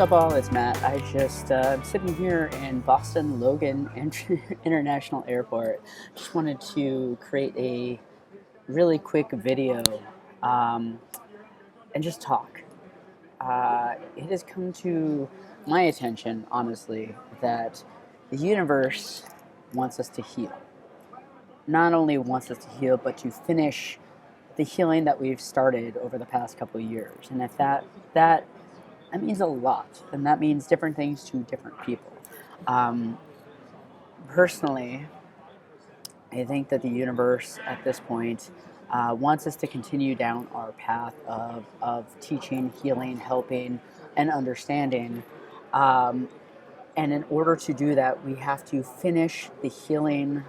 up, all? It's Matt. I'm sitting here in Boston Logan International Airport. Just wanted to create a really quick video um, and just talk. It has come to my attention, honestly, that the universe wants us to heal. Not only wants us to heal, but to finish the healing that we've started over the past couple of years. And if that means a lot, and that means different things to different people. Um, Personally, I think that the universe at this point wants us to continue down our path of teaching, healing, helping, and understanding. Um, and in order to do that, we have to finish healing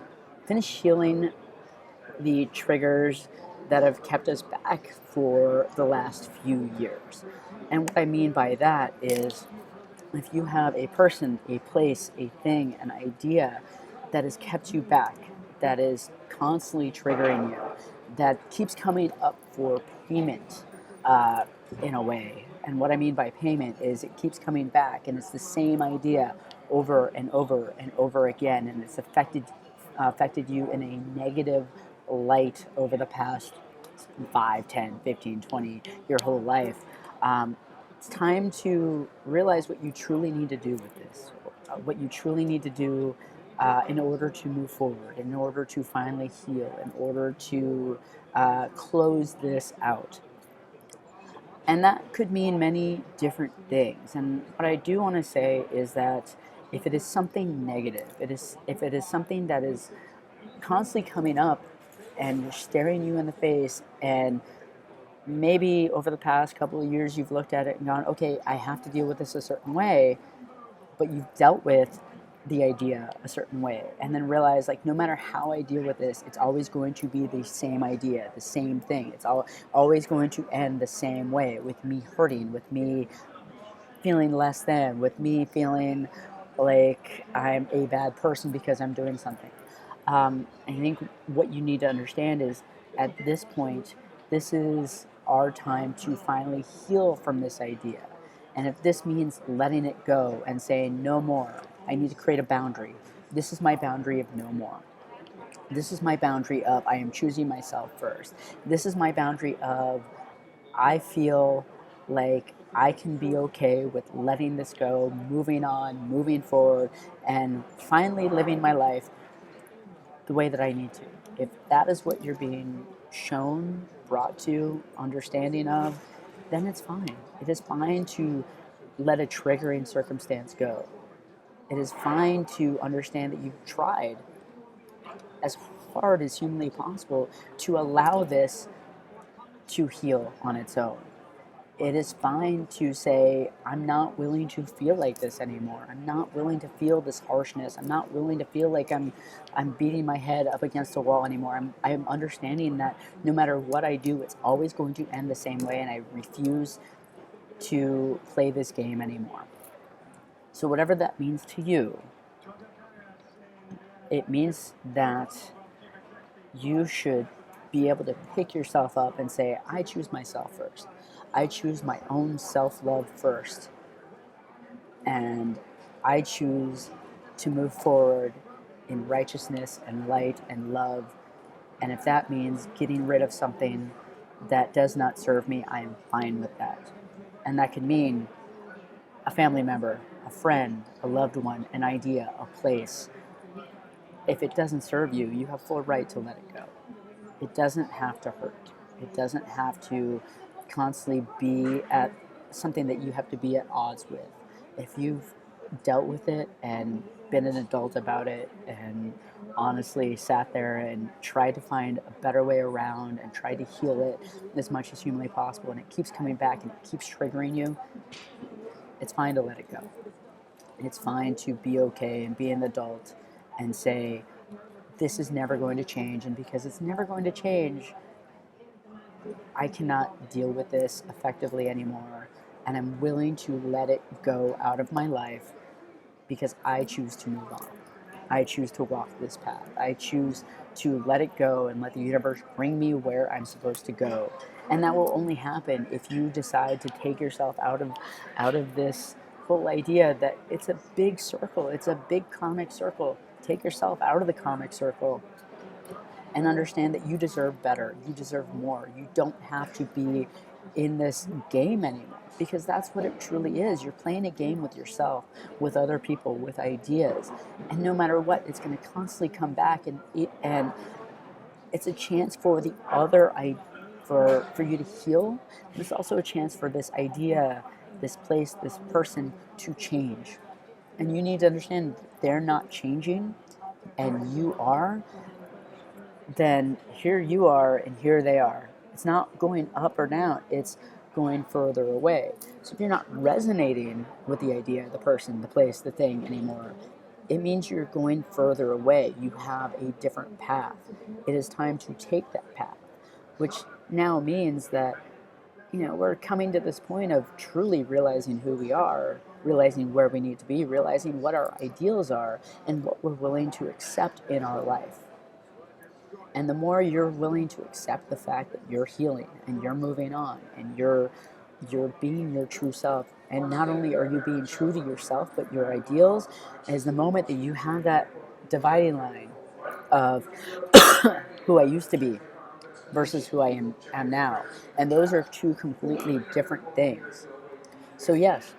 the triggers that have kept us back for the last few years. And what I mean by that is, if you have a person, a place, a thing, an idea that has kept you back, that is constantly triggering you, that keeps coming up for payment uh, in a way. And what I mean by payment is it keeps coming back and it's the same idea over and over and over again, and it's affected you in a negative light over the past 5, 10, 15, 20, your whole life. It's time to realize what you truly need to do with this, what you truly need to do in order to move forward, in order to finally heal, in order to close this out. And that could mean many different things. And what I do want to say is that if it is something negative, if it is something that is constantly coming up and staring you in the face, and maybe over the past couple of years you've looked at it and gone, okay, I have to deal with this a certain way, but you've dealt with the idea a certain way, and then realize, like, no matter how I deal with this, it's always going to be the same idea, the same thing. It's always going to end the same way, with me hurting, with me feeling less than, with me feeling like I'm a bad person because I'm doing something. I think what you need to understand is, at this point, this is our time to finally heal from this idea. And if this means letting it go and saying, no more, I need to create a boundary. This is my boundary of no more. This is my boundary of I am choosing myself first. This is my boundary of I feel like I can be okay with letting this go, moving on, moving forward, and finally living my life the way that I need to. If that is what you're being shown, brought to, understanding of, then it's fine. It is fine to let a triggering circumstance go. It is fine to understand that you've tried as hard as humanly possible to allow this to heal on its own. It is fine to say, I'm not willing to feel like this anymore. I'm not willing to feel this harshness. I'm not willing to feel like I'm beating my head up against a wall anymore. I'm understanding that no matter what I do, it's always going to end the same way, and I refuse to play this game anymore. So whatever that means to you, it means that you should be able to pick yourself up and say, I choose myself first. I choose my own self-love first. And I choose to move forward in righteousness and light and love. And if that means getting rid of something that does not serve me, I am fine with that. And that can mean a family member, a friend, a loved one, an idea, a place. If it doesn't serve you, you have full right to let it go. It doesn't have to hurt. It doesn't have to constantly be at something that you have to be at odds with. If you've dealt with it and been an adult about it and honestly sat there and tried to find a better way around and tried to heal it as much as humanly possible, and it keeps coming back and it keeps triggering you, it's fine to let it go. It's fine to be okay and be an adult and say, this is never going to change, and because it's never going to change, I cannot deal with this effectively anymore, and I'm willing to let it go out of my life because I choose to move on. I choose to walk this path. I choose to let it go and let the universe bring me where I'm supposed to go. And that will only happen if you decide to take yourself out of this whole idea that it's a big circle, it's a big karmic circle. Take yourself out of the karmic circle and understand that you deserve better, you deserve more. You don't have to be in this game anymore, because that's what it truly is. You're playing a game with yourself, with other people, with ideas, and no matter what, it's going to constantly come back, and it's a chance for the other for you to heal, but it's also a chance for this idea, this place, this person to change. And you need to understand if they're not changing and you are, then here you are and here they are. It's not going up or down, it's going further away. So if you're not resonating with the idea, the person, the place, the thing anymore, it means you're going further away. You have a different path. It is time to take that path, which now means that, we're coming to this point of truly realizing who we are, realizing where we need to be, realizing what our ideals are, and what we're willing to accept in our life. And the more you're willing to accept the fact that you're healing and you're moving on and you're being your true self, and not only are you being true to yourself but your ideals, is the moment that you have that dividing line of who I used to be versus who I am now. And those are two completely different things. So yes,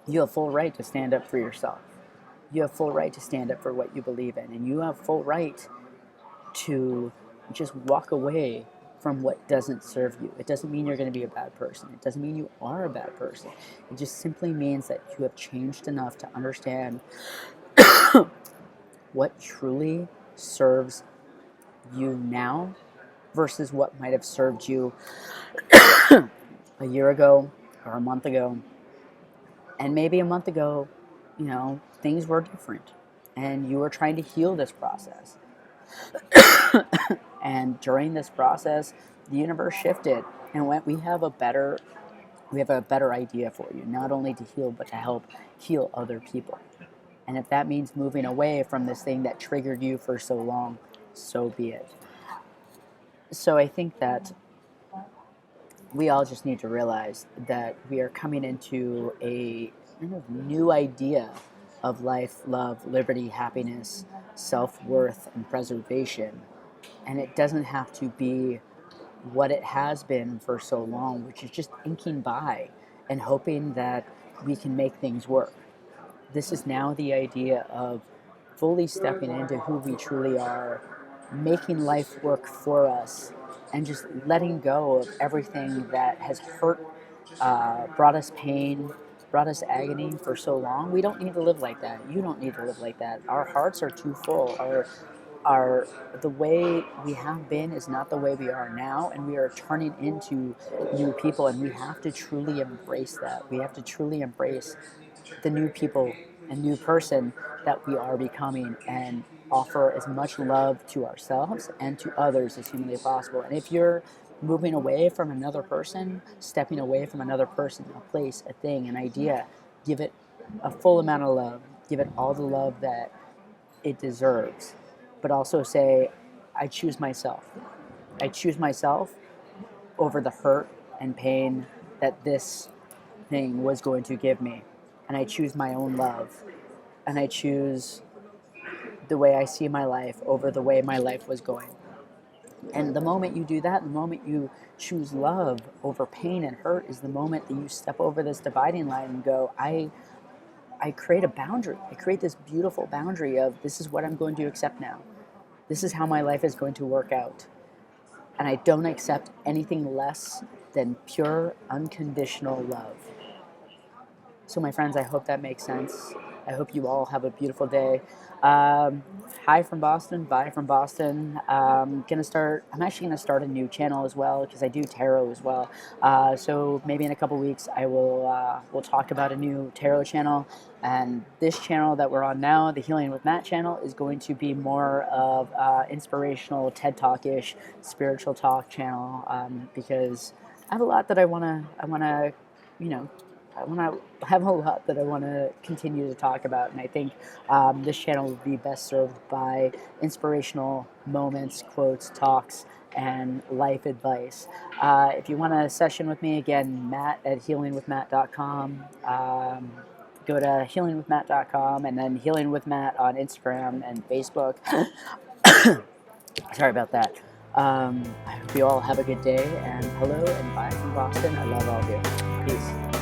you have full right to stand up for yourself. You have full right to stand up for what you believe in, and you have full right to just walk away from what doesn't serve you. It doesn't mean you're going to be a bad person. It doesn't mean you are a bad person. It just simply means that you have changed enough to understand what truly serves you now versus what might have served you a year ago or a month ago. And maybe a month ago, things were different and you were trying to heal this process. And during this process, the universe shifted and went, we have a better idea for you, not only to heal, but to help heal other people. And if that means moving away from this thing that triggered you for so long, so be it. So I think that we all just need to realize that we are coming into a kind of new idea of life, love, liberty, happiness, self-worth, and preservation. And it doesn't have to be what it has been for so long, which is just inking by and hoping that we can make things work. This is now the idea of fully stepping into who we truly are, making life work for us, and just letting go of everything that has hurt, brought us pain, brought us agony for so long. We don't need to live like that. You don't need to live like that. Our hearts are too full. The way we have been is not the way we are now, and we are turning into new people, and we have to truly embrace that. We have to truly embrace the new people and new person that we are becoming, and offer as much love to ourselves and to others as humanly possible. And if you're moving away from another person, stepping away from another person, a place, a thing, an idea, give it a full amount of love. Give it all the love that it deserves. But also say, I choose myself. I choose myself over the hurt and pain that this thing was going to give me. And I choose my own love. And I choose the way I see my life over the way my life was going. And the moment you do that, the moment you choose love over pain and hurt, is the moment that you step over this dividing line and go, I create a boundary. I create this beautiful boundary of, this is what I'm going to accept now. This is how my life is going to work out. And I don't accept anything less than pure, unconditional love. So my friends, I hope that makes sense. I hope you all have a beautiful day. Hi from Boston, bye from Boston. I'm actually gonna start a new channel as well, because I do tarot as well. So maybe in a couple weeks I we'll talk about a new tarot channel. And this channel that we're on now, the Healing with Matt channel, is going to be more of inspirational, TED Talk-ish, spiritual talk channel, because I have a lot that I wanna have a lot that I want to continue to talk about, and I think this channel would be best served by inspirational moments, quotes, talks, and life advice. If you want a session with me, again, Matt at healingwithmatt.com. go to healingwithmatt.com and then Healing with Matt on Instagram and Facebook. Sorry about that. I hope you all have a good day, and hello and bye from Boston. I love all of you. Peace.